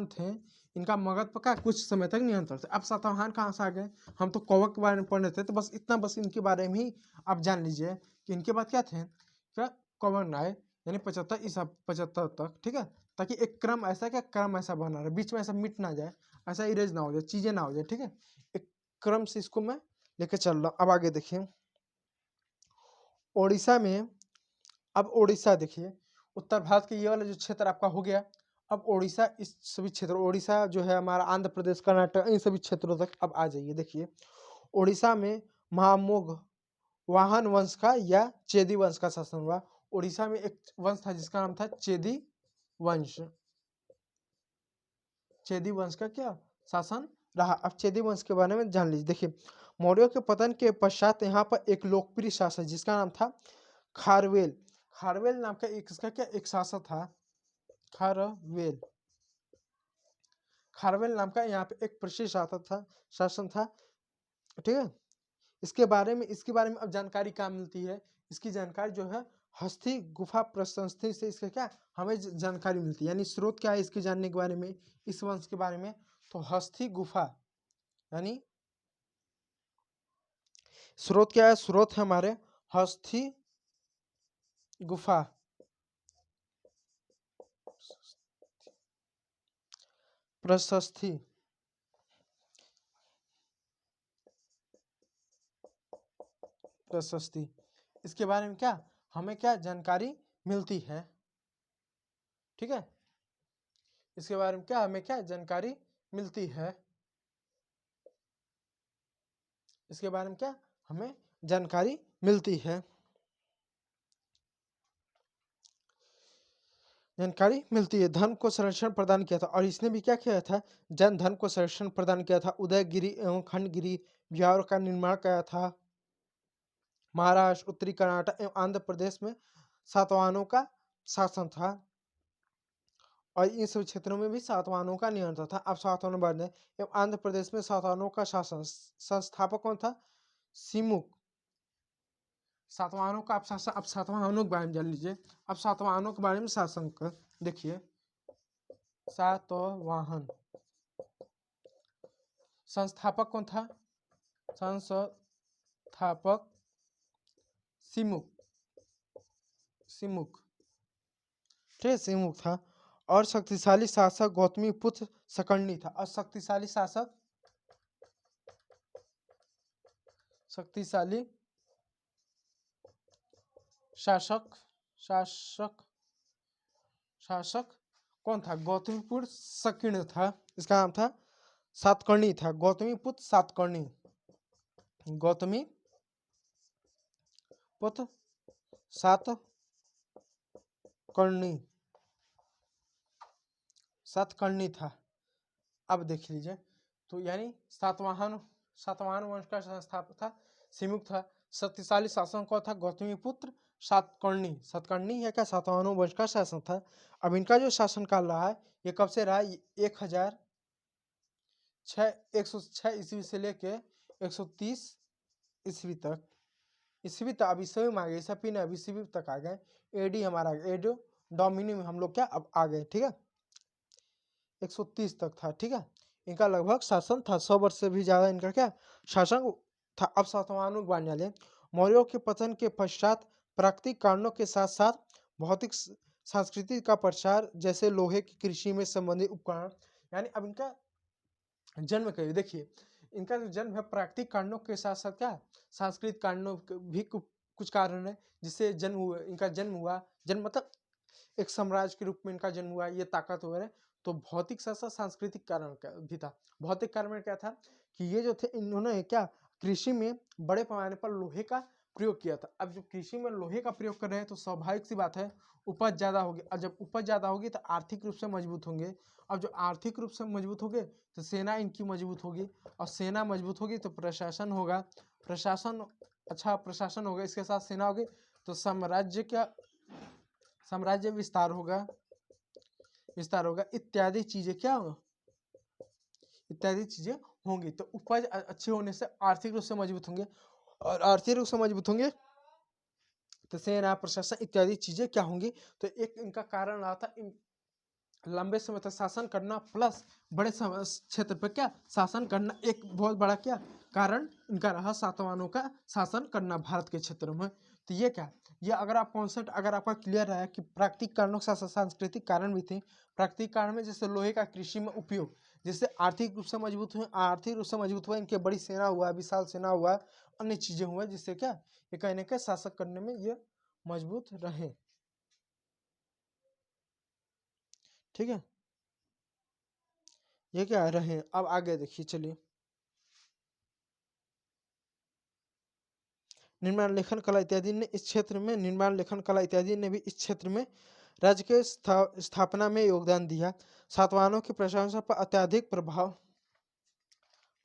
थे इनका मगध पर का कुछ समय तक नियंत्रण था। अब सातवाहन कहाँ से आ गए? हम तो कौवक के बारे में पढ़ रहे थे, तो बस इतना बस इनके बारे में ही आप जान लीजिए कि इनके बाद क्या थे, क्या कौवन आए, यानी 75 तक। ठीक है, ताकि एक क्रम ऐसा बना रहे, बीच में ऐसा मिट ना जाए, ऐसा इरेज ना हो जाए, चीजें ना हो जाए। ठीक है, एक क्रम से इसको मैं लेके चल रहा हूँ। अब आगे देखिए, ओडिशा में, अब ओडिशा देखिए, उत्तर भारत के ये वाला जो क्षेत्र आपका हो गया। अब ओडिशा, इस सभी क्षेत्र, ओडिशा जो है हमारा आंध्र प्रदेश, कर्नाटक, इन सभी क्षेत्रों तक अब आ जाइए। देखिए ओडिशा में महामोघ वाहन वंश का या चेदी वंश का शासन हुआ। उड़ीसा में एक वंश था जिसका नाम था चेदी वंश। चेदी वंश का क्या शासन रहा? अब चेदी वंश के बारे में जान लीजिए। देखिए मौर्यों के पतन के पश्चात यहाँ पर एक लोकप्रिय शासक जिसका नाम था खारवेल। खारवेल नाम का इसका क्या एक शासक था, खारवेल नाम का यहाँ पे एक प्रसिद्ध शासन था। ठीक है, इसके बारे में अब जानकारी क्या मिलती है? इसकी जानकारी जो है हस्ती गुफा प्रशस्ति से इसका क्या हमें जानकारी मिलती है। यानी स्रोत क्या है इसके जानने के बारे में, इस वंश के बारे में? तो हस्ती गुफा, यानी स्रोत क्या है? स्रोत है हमारे हस्ती गुफा प्रशस्ति। प्रशस्ति, इसके बारे में क्या हमें क्या जानकारी मिलती है। ठीक है, इसके बारे में क्या हमें क्या जानकारी मिलती है, इसके बारे में क्या हमें जानकारी मिलती है, जानकारी मिलती है। धर्म को संरक्षण प्रदान किया था, और इसने भी क्या किया था, जन धर्म को संरक्षण प्रदान किया था। उदयगिरी एवं खंडगिरी बिहार का निर्माण किया था। महाराष्ट्र, उत्तरी कर्नाटक एवं आंध्र प्रदेश में सातवाहनों का शासन था, और इन सब क्षेत्रों में भी सातवाहनों का नियंत्रण था। अब सातवाहनों बाद में एवं आंध्र प्रदेश में सातवाहनों का शासन, संस्थापक कौन था, सिमुक। सातवाहनों का आप शासन, अब सातवाहनों के बारे में जान लीजिए। अब सातवाहनों के बारे में शासन का देखिए, सातवाहन संस्थापक कौन था, संस्थापक सिमुक, सिमुक, ठीक है, सिमुक था। और शक्तिशाली शासक गौतमी पुत्र शकर्णी था। और शक्तिशाली शासक, शक्तिशाली शासक, शासक, शासक कौन था, गौतमीपुत्र शकर्ण था। इसका नाम था सातकर्णी था, गौतमी पुत्र सातकर्णी, गौतमी पुत्र सातकर्णी, सातकर्णी था। अब देख लीजिए, तो यानी सातवाहन, सातवाहन वंश का संस्थापक था, सिमुक था। शक्तिशाली शासन कौन था, गौतमी पुत्र सातकर्णी, सातकर्णी है क्या, सातवाहनों वंश का शासन था। अब इनका जो शासन काल रहा है, ये कब से रहा है, 1,106 ईस्वी से लेके 130 ईस्वी तक, ईस्वी तक, अब ईस्वी में आ गए, ईसा ने अब ईस्वी तक आ गए। एडी हमारा एडो डोमिनी में हम लोग क्या अब आ गए, ठीक है, 130 तक था, ठीक है। इनका लगभग शासन था, 100 वर्ष से भी ज्यादा इनका क्या शासन था। अब सातवाहनों के बारे में, मौर्यों के पतन के पश्चात प्राकृतिक कारणों के साथ साथ भौतिक संस्कृति का प्रसार, जैसे लोहे की कृषि में संबंधित उपकरण, यानी अब इनका जन्म करिए, देखिए इनका जो जन्म है प्राकृतिक कारणों के साथ साथ क्या सांस्कृतिक कारणों भी कुछ कारण है जिससे जन्म हुआ, इनका जन्म हुआ। जन्म मतलब एक साम्राज्य के रूप में इनका जन्म हुआ, ये ताकतवर है। तो भौतिक साथ साथ सांस्कृतिक कारण भी था। भौतिक कारण में क्या था कि ये जो थे, इन्होंने क्या कृषि में बड़े पैमाने पर लोहे का प्रयोग किया था। अब जब कृषि में लोहे का प्रयोग कर रहे हैं तो स्वाभाविक सी बात है उपज ज्यादा होगी, और जब उपज ज्यादा होगी तो आर्थिक रूप से मजबूत होंगे। अब जो आर्थिक रूप से मजबूत होंगे तो सेना इनकी मजबूत होगी, और सेना मजबूत होगी तो प्रशासन होगा, प्रशासन अच्छा प्रशासन होगा, इसके साथ सेना होगी तो साम्राज्य क्या, साम्राज्य विस्तार होगा, विस्तार होगा, इत्यादि चीजें क्या होगा, इत्यादि चीजें होंगी। तो उपज अच्छे होने से आर्थिक रूप से मजबूत होंगे, और आर्थिक रूप से मजबूत होंगे तो सेना प्रशासन इत्यादि चीजें क्या होंगी। तो एक इनका कारण रहा था लंबे समय तक शासन करना, प्लस बड़े क्षेत्र पर क्या शासन करना, एक बहुत बड़ा क्या कारण इनका रहा सातवाहनों का शासन करना भारत के क्षेत्रों में। तो ये क्या, ये अगर आप कॉन्सेप्ट अगर आपका क्लियर रहा है कि प्राकृतिक कारणों के साथ साथ सांस्कृतिक कारण भी थे। प्राकृतिक कारण में जैसे लोहे का कृषि में उपयोग, जिससे आर्थिक रूप से मजबूत हुए, आर्थिक रूप से मजबूत हुआ, इनके बड़ी सेना हुआ, विशाल सेना हुआ, अन्य चीजें हुआ, जिससे क्या ये कहीं ना कहीं शासक करने में ये मजबूत रहे, ठीक है, ये क्या रहे। अब आगे देखिए, चलिए निर्माण लेखन कला इत्यादि ने इस क्षेत्र में, निर्माण लेखन कला इत्यादि ने भी इस क्षेत्र में राज्य के स्थापना में योगदान दिया। सातवाहनों की प्रशंसा पर अत्यधिक प्रभाव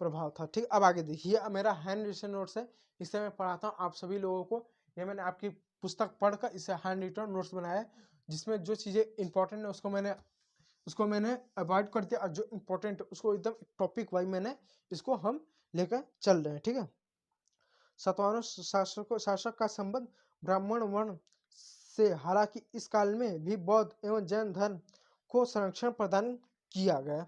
प्रभाव था, ठीक। अब आगे देखिए, अब मेरा हैंड रिटन नोट्स है, इसे मैं पढ़ाता हूँ आप सभी लोगों को। ये मैंने आपकी पुस्तक पढ़कर इसे हैंड रिटन नोट्स बनाया है, जिसमें जो चीज़ें इंपॉर्टेंट है उसको मैंने अवॉइड कर दिया, और जो इम्पोर्टेंट उसको एकदम टॉपिक वाइज मैंने इसको हम लेकर चल रहे हैं, ठीक है। सातवाहनों शासक का संबंध ब्राह्मण वर्ण से, हालांकि इस काल में भी बौद्ध एवं जैन धर्म को संरक्षण प्रदान किया गया।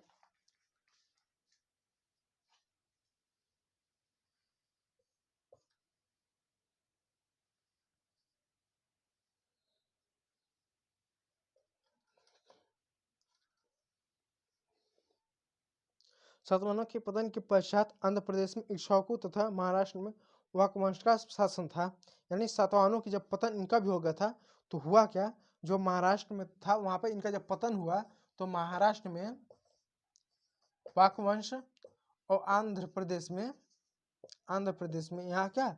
सातवाहनों के पतन के पश्चात आंध्र प्रदेश में इक्ष्वाकु तथा महाराष्ट्र में वाकवंश का शासन था, यानी सातवाहनों की जब पतन इनका भी हो गया था तो हुआ क्या, जो महाराष्ट्र में था वहां पर इनका जब पतन हुआ तो महाराष्ट्र में वाकवंश और आंध्र प्रदेश में यहाँ क्या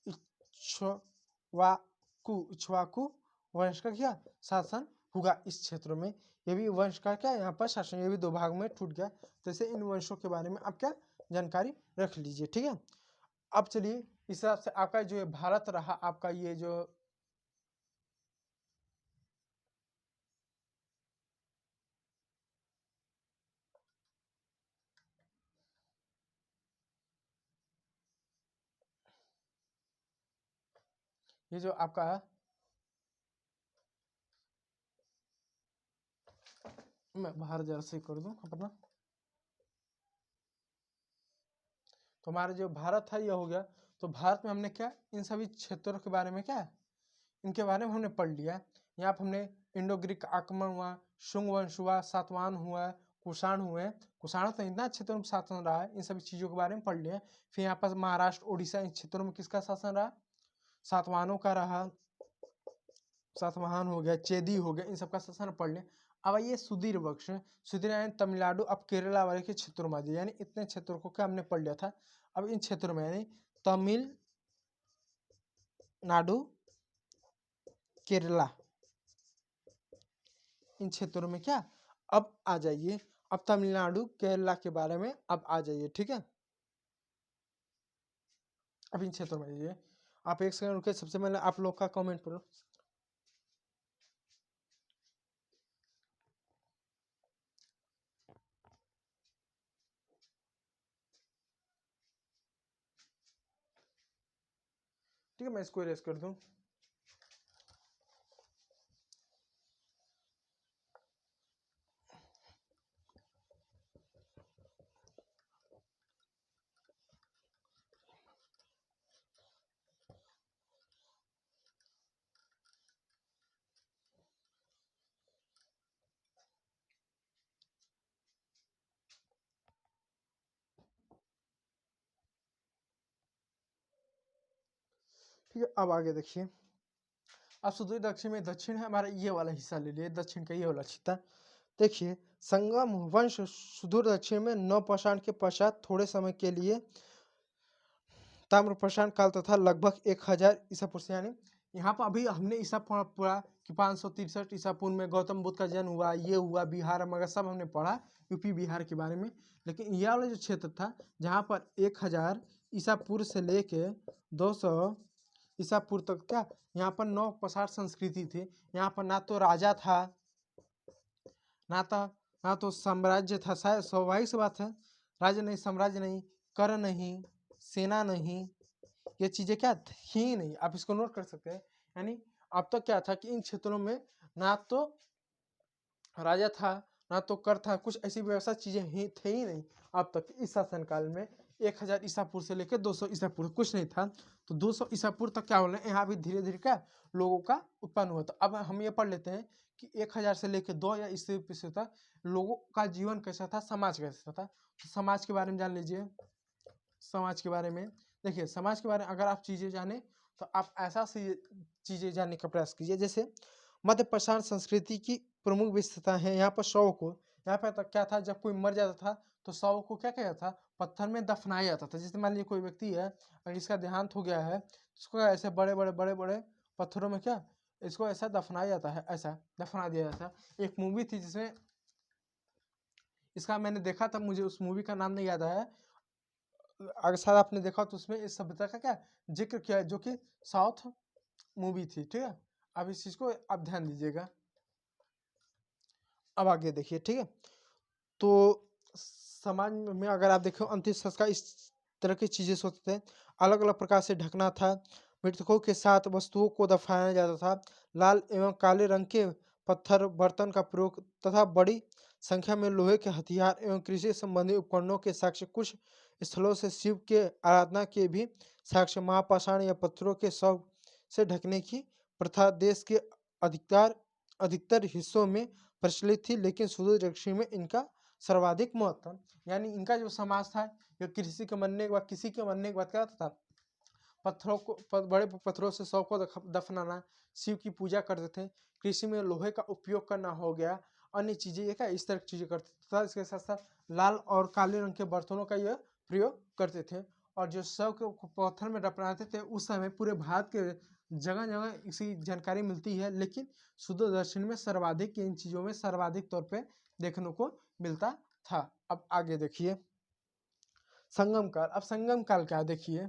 इक्ष्वाकु वंश का क्या शासन हुआ इस क्षेत्र में। ये भी वंश का क्या यहाँ पर शासन, ये भी दो भाग में टूट गया। तो ऐसे इन वंशों के बारे में आप क्या जानकारी रख लीजिए, ठीक है। अब चलिए इस हिसाब से आपका जो ये भारत रहा, आपका ये जो आपका मैं बाहर जरा से कर दूं अपना, तो हमारा जो भारत है ये हो गया। तो भारत में हमने क्या इन सभी क्षेत्रों के बारे में क्या इनके बारे में हमने पढ़ लिया। यहाँ पर हमने इंडो ग्रीक आक्रमण हुआ, शुंग वंश हुआ, सातवाहन हुआ, कुषाण हुए। कुषाण तो इतना क्षेत्रों में शासन रहा है, इन सभी चीजों के बारे में पढ़ लिया। फिर यहाँ पर महाराष्ट्र उड़ीसा इन क्षेत्रों में किसका शासन रहा, सातवाहनों का रहा, सातवाहन हो गया, चेदी हो गया, इन सबका शासन पढ़ लिया। अब ये सुधीर वंश, सुधीर यानी तमिलनाडु अब केरला वाले के क्षेत्रों में आ जाए, यानी इतने क्षेत्रों को क्या हमने पढ़ लिया था। अब इन क्षेत्रों में यानी तमिलनाडु केरला इन क्षेत्रों में क्या अब आ जाइए। अब तमिलनाडु केरला के बारे में अब आ जाइए, ठीक है। अब इन क्षेत्रों में जाइए, आप एक सेकंड रुके, सबसे पहले आप लोग का कमेंट पढ़ो। ठीक है, मैं इसको इरेज कर दूं। ठीक है, अब आगे देखिए। अब सुदूर दक्षिण में, दक्षिण है हमारा ये वाला हिस्सा ले लिए, दक्षिण का ये वाला क्षेत्र। देखिए, संगम वंश सुदूर दक्षिण में नवपाषाण के पश्चात थोड़े समय के लिए ताम्रपाषाण काल तथा लगभग 1000 ईसा पूर्व से, यानी यहाँ पर अभी हमने ईसा पढ़ा कि 563 ईसा पूर्व में गौतम बुद्ध का जन्म हुआ, ये हुआ, बिहार मगध सब हमने पढ़ा, यूपी बिहार के बारे में। लेकिन यह वाला जो क्षेत्र था जहाँ पर 1000 ईसा पूर्व से लेके 200 ईसा पूर्व तक क्या यहाँ पर नवपाषाण संस्कृति थी। यहाँ पर ना तो राजा था, ना तो साम्राज्य था, शायद स्वाभाविक सी बात है, राज्य नहीं, साम्राज्य नहीं, कर नहीं, सेना नहीं, ये चीजें क्या थी ही नहीं। आप इसको नोट कर सकते हैं। यानी अब तक क्या था कि इन क्षेत्रों में ना तो राजा था, ना तो कर था, कुछ ऐसी व्यवस्था चीजें ही थे ही नहीं। अब तक इस शासन काल में 1000 ईसा पूर्व से लेकर 200 ईसा पूर्व कुछ नहीं था। तो 200 ईसा पूर्व तक क्या हो रहा है, यहाँ भी धीरे धीरे क्या लोगों का उत्पन्न हुआ था। अब हम ये पढ़ लेते हैं कि 1000 से लेकर 2000 ईसा पूर्व तक लोगों का जीवन कैसा था, समाज कैसा था। तो समाज के बारे में जान लीजिए। समाज के बारे में देखिए, समाज के बारे में अगर आप चीजें जाने तो आप ऐसा से चीजें जानने का प्रयास कीजिए। जैसे मध्य पाषाण संस्कृति की प्रमुख विशेषता है, यहाँ पर शव को, यहाँ पर तक क्या था, जब कोई मर जाता था तो शव को क्या किया था, पत्थर में दफनाया जाता था। जैसे मान लीजिए कोई व्यक्ति है और इसका देहांत हो गया है, उसको ऐसे बड़े बड़े बड़े बड़े पत्थरों में क्या इसको ऐसा दफनाया जाता है, ऐसा दफना दिया जाता है। एक मूवी थी जिसमें इसका मैंने देखा था, मुझे उस मूवी का नाम नहीं याद आया। अगर शायद आपने देखा तो उसमें इस सभ्यता का क्या जिक्र किया है, जो कि साउथ मूवी थी, ठीक है। अब इस चीज को आप ध्यान दीजिएगा। अब आगे देखिए, ठीक है। तो समाज में अगर आप देखो अंतिम संस्कार इस तरह की चीजें सोचते हैं, अलग अलग प्रकार से ढकना था, मृतकों के साथ वस्तुओं को दफनाया जाता था, लाल एवं काले रंग के पत्थर बर्तन का प्रयोग तथा बड़ी संख्या में लोहे के हथियार एवं कृषि संबंधी उपकरणों के साक्ष्य, कुछ स्थलों से शिव के आराधना के भी साक्ष्य, महापाषाण या पत्थरों के शव से ढकने की प्रथा देश के अधिकतर हिस्सों में प्रचलित थी, लेकिन सुदूर दक्षिण में इनका सर्वाधिक महत्व। यानी इनका जो समाज था, ये किसी के मरने के बाद क्या होता था, पत्थरों को बड़े पत्थरों से शव को दफनाना, शिव की पूजा करते थे, कृषि में लोहे का उपयोग करना हो गया, अन्य चीजें ये क्या इस तरह की चीजें करते थे। इसके साथ साथ लाल और काले रंग के बर्तनों का यह प्रयोग करते थे। और जो शव को पत्थर में दफनाते थे उस समय पूरे भारत के जगह जगह इसी जानकारी मिलती है, लेकिन दूरदर्शन में सर्वाधिक इन चीजों में सर्वाधिक तौर पे देखने को मिलता था। अब आगे देखिए संगम काल। अब संगम काल क्या देखिए,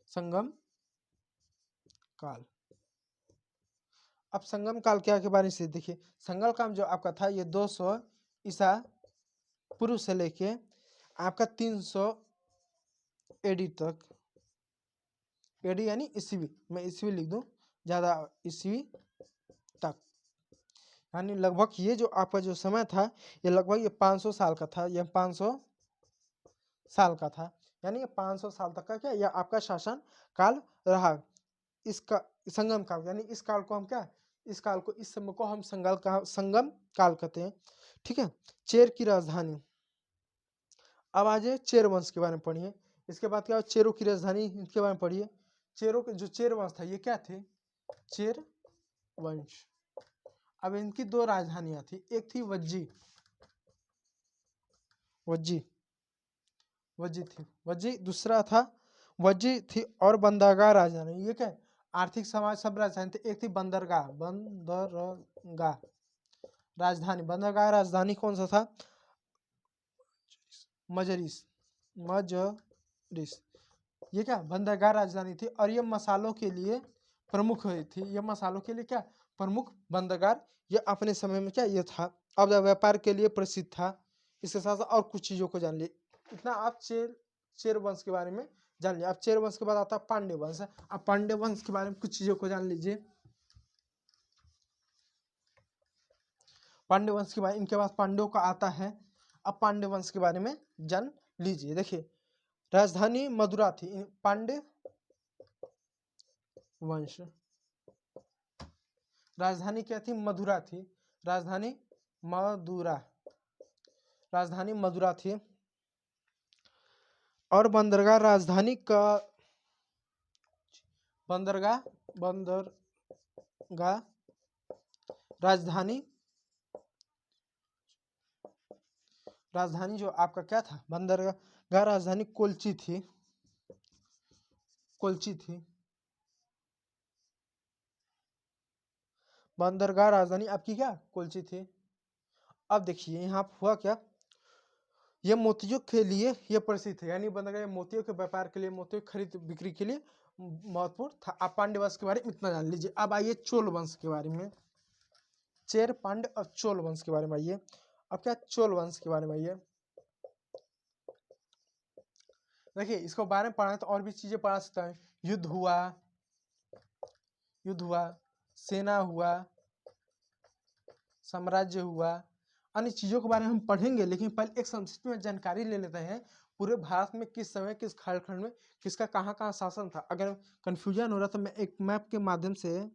संगम काल। अब संगम काल क्या के बारे में देखिए, संगम काल जो आपका था ये 200 ईसा पूर्व से लेके आपका 300 एडी तक, एडी यानी ईस्वी, मैं ईस्वी लिख दूं ज्यादा, ईस्वी तक, यानी लगभग ये जो आपका जो समय था ये लगभग ये 500 साल का था, ये 500 साल का था, यानी ये 500 साल तक का क्या यह आपका शासन काल रहा। इसका संगम काल, यानी इस काल को हम क्या, इस काल को, इस समय को हम संगम काल कहते हैं। ठीक है, चेर की राजधानी। अब आ जाए चेर वंश के बारे में पढ़िए। इसके बाद क्या, चेरों की राजधानी इनके बारे में पढ़िए। चेरों के जो चेर वंश था ये क्या थे, चेर वंश। अब इनकी 2 राजधानियां थी, एक थी वज्जी, वज्जी वज्जी थी, वज्जी, दूसरा था वज्जी थी, और बंदरगाह राजधानी। ये क्या आर्थिक समाज सब राजधानी थे। एक थी बंदरगाह, बंदरगाह राजधानी, बंदरगाह राजधानी कौन सा था, मजरिस, मजरिस। ये क्या बंदरगाह राजधानी थी, और ये मसालों के लिए प्रमुख हुई थी। ये मसालों के लिए क्या प्रमुख बंदरगाह, ये अपने समय में क्या ये था, अब व्यापार के लिए प्रसिद्ध था। इसके साथ साथ और कुछ चीजों को जान लिए। इतना आप चेर वंश के बारे में जान लिया। अब चेर वंश के बाद आता है पांड्य वंश। अब पांड्य वंश के बारे में कुछ चीजों को जान लीजिए। पांड्य वंश के बारे, इनके पास पांड्यों का आता है। अब पांड्य वंश के बारे में जान लीजिए। देखिए राजधानी मदुरा थी, पांड्य वंश, राजधानी क्या थी, मधुरा थी, राजधानी मदुरा, राजधानी मदुरा थी। और बंदरगाह राजधानी का, बंदरगाह, बंदरगाह राजधानी, राजधानी जो आपका क्या था, बंदरगाह राजधानी कोल्ची थी, कोल्ची थी। बंदरगाह राजधानी आपकी क्या कोल्ची थी। अब देखिए यहाँ हुआ क्या, ये मोतियों के लिए ये प्रसिद्ध है, यानी बंदरगाह मोतियों के व्यापार के लिए, मोतियों की खरीद बिक्री के लिए महत्वपूर्ण था। आप पांड्य वंश के बारे में इतना जान लीजिए। अब आइए चोल वंश के बारे में, चेर, पांड्य और चोल वंश के बारे में आइए। अब क्या चोल वंश के बारे में आइए। देखिए इसको बारे में पढ़ा तो और भी चीजें पढ़ा सकता है, युद्ध हुआ, युद्ध हुआ, सेना हुआ, साम्राज्य हुआ, अन्य चीजों के बारे में हम पढ़ेंगे। लेकिन पहले एक संक्षिप्त में जानकारी ले लेते हैं पूरे भारत में किस समय किस कालखंड में किसका कहाँ कहाँ शासन था। अगर कंफ्यूजन हो रहा तो मैं एक मैप के माध्यम से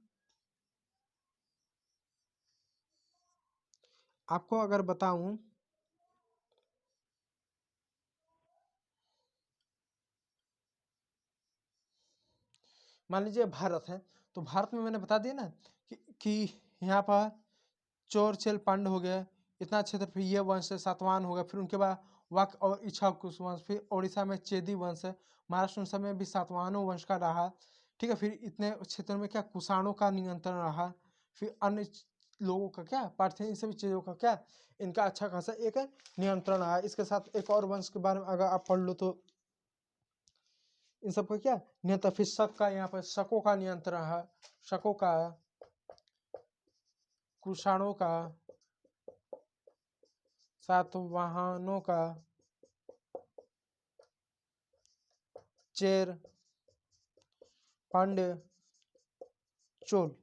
आपको अगर बताऊं, मान लीजिए भारत है, तो भारत में मैंने बता दिया ना कि यहाँ पर चोर चेल पांड हो गया, इतना क्षेत्र, फिर ये वंश है, सातवाहन हो गया, फिर उनके बाद वक और इक्ष्वाकु वंश, फिर उड़ीसा में चेदी वंश है, महाराष्ट्र समय भी सातवाहनों वंश का रहा। ठीक है, फिर इतने क्षेत्रों में क्या कुषाणों का नियंत्रण रहा, फिर अन्य लोगों का क्या पार्थियन, इन सभी चीजों का क्या इनका अच्छा खासा एक नियंत्रण रहा। इसके साथ एक और वंश के बारे में अगर आप पढ़ लो तो इन सबका क्या नियंत्रण, फिर शक का, यहाँ पर शकों का नियंत्रण है, शकों का, कुषाणों का, सातवाहनों का, चेर, पांड्य, चोल,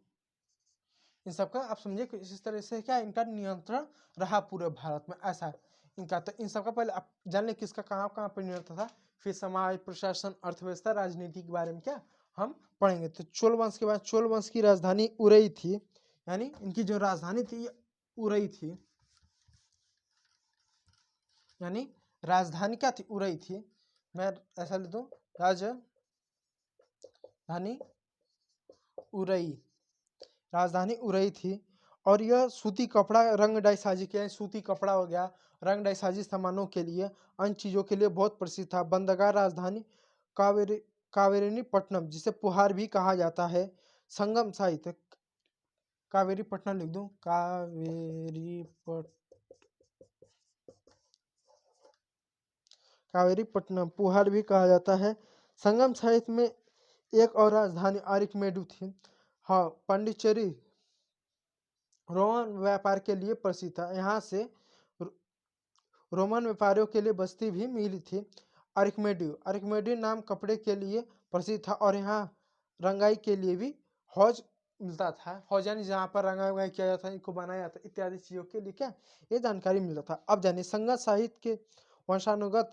इन सबका आप समझिए कि इस तरह से क्या इनका नियंत्रण रहा पूरे भारत में, ऐसा इनका। तो इन सबका पहले आप जान लें किसका कहाँ कहाँ पर नियंत्रण था, फिर समाज, प्रशासन, अर्थव्यवस्था, राजनीति के बारे में क्या हम पढ़ेंगे। तो चोल वंश के बाद, चोल वंश की राजधानी उरई थी, यानी इनकी जो राजधानी थी ये उरई थी, यानी राजधानी क्या थी, उरई थी। मैं ऐसा लिख दूं, राजधानी राजधानी उरई, राजधानी उरई थी। और यह सूती कपड़ा, रंग डाई साजी के, सूती कपड़ा हो गया, रंग डाई साजी सामानों के लिए, अन्य चीज़ों के लिए बहुत प्रसिद्ध था। बंदरगाह राजधानी कावेरीपट्टनम, जिसे पुहार भी कहा जाता है। संगम साहित्य, कावेरीपट्टनम लिख दूं, कावेरीपट्टनम पुहार भी कहा जाता है। संगम साहित्य में एक और राजधानी अरिकमेडु थी। हाँ, पांडिचेरी रोमन व्यापार के लिए प्रसिद्ध था। यहाँ से रोमन व्यापारियों के लिए बस्ती भी मिली थी। अरिकमेडु नाम कपड़े के लिए प्रसिद्ध था और यहाँ रंगाई के लिए भी हौज मिलता था। हौज यानी जहाँ पर रंगाई वंगाई किया जाता है, इनको बनाया जाता है, इत्यादि चीज़ों के लिए क्या ये जानकारी मिलता था। अब जानिए संगम साहित्य के वंशानुगत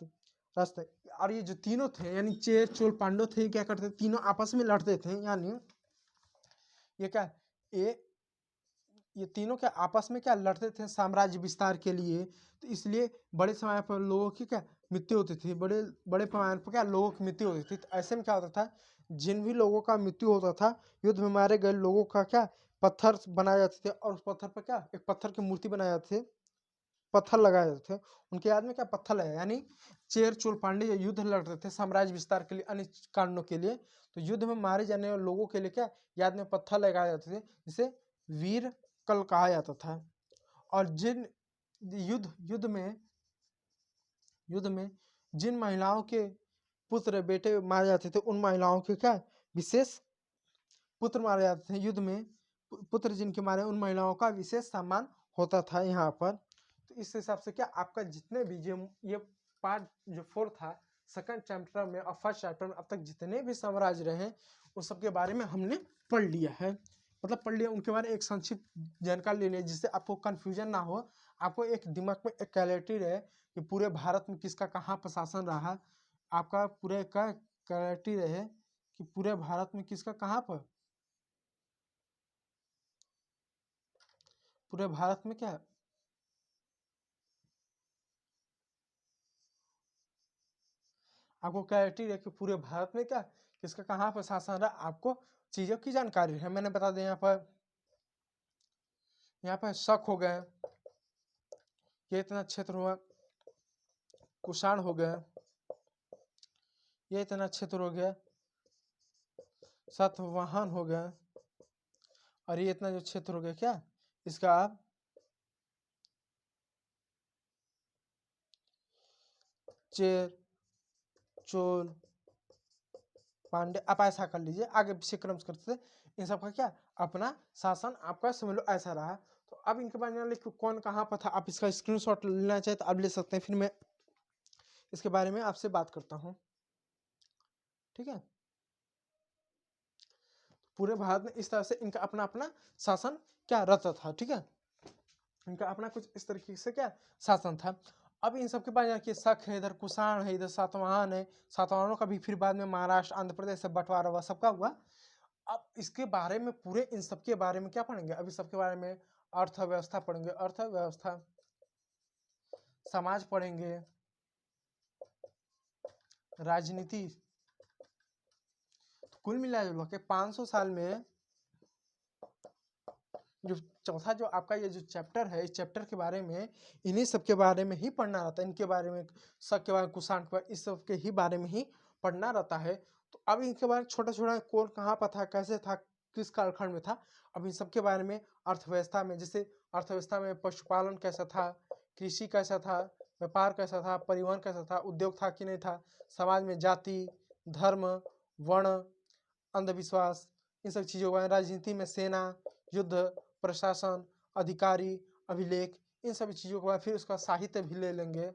रास्ते। और ये जो तीनों थे यानी चेर चोल पांडव थे, क्या करते थे, तीनों आपस में लड़ते थे। यानी ये क्या ये तीनों क्या आपस में क्या लड़ते थे साम्राज्य विस्तार के लिए। तो इसलिए बड़े समय पर लोगों की क्या मृत्यु होती थी, बड़े बड़े पैमाने पर क्या लोगों की मृत्यु होती थी। तो ऐसे में क्या होता था, जिन भी लोगों का मृत्यु होता था, युद्ध में मारे गए लोगों का क्या पत्थर बनाए जाते थे और उस पत्थर पर क्या एक पत्थर की मूर्ति बनाए जाते थे, पत्थर लगाए जाते थे उनके याद में, क्या पत्थर लगाए। यानी चेर चोल पांडे युद्ध लड़ते थे साम्राज्य विस्तार के लिए, अन्य कारणों के लिए। तो युद्ध में मारे जाने वाले लोगों के लिए क्या याद में पत्थर लगाए जाते थे, जिसे वीर कल कहा जाता था। और जिन युद्ध में जिन महिलाओं के पुत्र बेटे मारे जाते थे, उन महिलाओं के क्या विशेष पुत्र मारे जाते थे। युद्ध में पुत्र जिनके मारे, उन महिलाओं का विशेष सम्मान होता था यहाँ पर। तो इस हिसाब से क्या आपका जितने भी ये पार्ट जो 4 था सेकंड चैप्टर में और फर्स्ट चैप्टर में अब तक जितने भी साम्राज्य रहे उन सबके बारे में हमने पढ़ लिया है। मतलब पढ़ लिया, उनके बारे में एक संक्षिप्त जानकारी लेनी है, जिससे आपको कंफ्यूजन ना हो, आपको एक दिमाग में एक क्लैरिटी रहे कि पूरे भारत में किसका कहाँ प्रशासन रहा, आपका पूरे का क्लैरिटी रहे कि पूरे भारत में किसका कहाँ पर, पूरे भारत में क्या आपको क्लैरिटी रहे कि पूरे भारत में क्या किसका कहाँ पर शासन रहा, आपको चीज़ों की जानकारी है। मैंने बता दिया यहाँ पर शक हो गए, ये इतना क्षेत्र हुआ, कुषाण हो गया, ये इतना क्षेत्र हो गया, सातवाहन हो गया, और ये इतना जो क्षेत्र हो गया क्या इसका आप चेर चोल पांडे आप ऐसा कर लीजिए, आगे पीछे क्रम करते थे, इन सब का क्या अपना शासन आपका समझ लो ऐसा रहा। तो अब इनके बारे में लिखो कौन कहाँ पर था, आप इसका स्क्रीनशॉट लेना चाहे तो आप ले सकते हैं, फिर मैं इसके बारे में आपसे बात करता हूँ। ठीक है, पूरे भारत में इस तरह से इनका अपना अपना शासन क्या रहता था। ठीक है, इनका अपना कुछ इस तरीके से क्या शासन था। अब इन सब के बाद कि शक है, इधर कुषाण है, इधर सातवाहन है, सातवाहनों का भी फिर बाद में महाराष्ट्र आंध्र प्रदेश से बंटवारा हुआ, सबका हुआ। अब इसके बारे में पूरे इन सब के बारे में क्या पढ़ेंगे, अभी सबके बारे में अर्थव्यवस्था पढ़ेंगे, अर्थव्यवस्था, समाज पढ़ेंगे, राजनीति। तो कुल मिला के 500 साल में जो चौथा जो आपका ये जो चैप्टर है, इस चैप्टर के बारे में इन्हीं सब के बारे में ही पढ़ना रहता है, इनके बारे में, सब के बारे में, कुषाण के बारे, इस सब के ही बारे में ही पढ़ना रहता है। तो अब इनके बारे में छोटा छोटा कौन कहाँ पर था, कैसे था, किस कालखंड में था, अब इन सब के बारे में अर्थव्यवस्था में, जैसे अर्थव्यवस्था में पशुपालन कैसा था, कृषि कैसा था, व्यापार कैसा था, परिवहन कैसा था, उद्योग था कि नहीं था, समाज में जाति धर्म वर्ण अंधविश्वास, इन सब चीज़ों के बारे में, राजनीति में सेना युद्ध प्रशासन अधिकारी अभिलेख, इन सभी चीज़ों के बाद फिर उसका साहित्य भी ले लेंगे,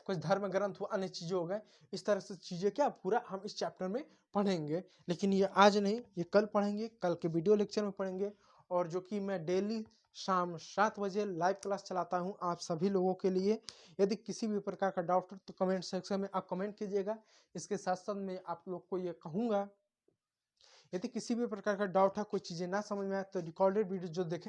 कुछ धर्म ग्रंथ हुआ, अन्य चीज़ें हो गए। इस तरह से चीज़ें क्या पूरा हम इस चैप्टर में पढ़ेंगे, लेकिन ये आज नहीं, ये कल पढ़ेंगे, कल के वीडियो लेक्चर में पढ़ेंगे। और जो कि मैं डेली शाम 7 बजे लाइव क्लास चलाता हूँ आप सभी लोगों के लिए। यदि किसी भी प्रकार का डाउट हो तो कमेंट सेक्शन में आप कमेंट कीजिएगा। इसके साथ साथ मैं आप लोग को ये कहूँगा, यदि किसी भी प्रकार का डाउट है, कोई चीज़ें ना समझ में आए तो रिकॉर्डेड वीडियो जो देखें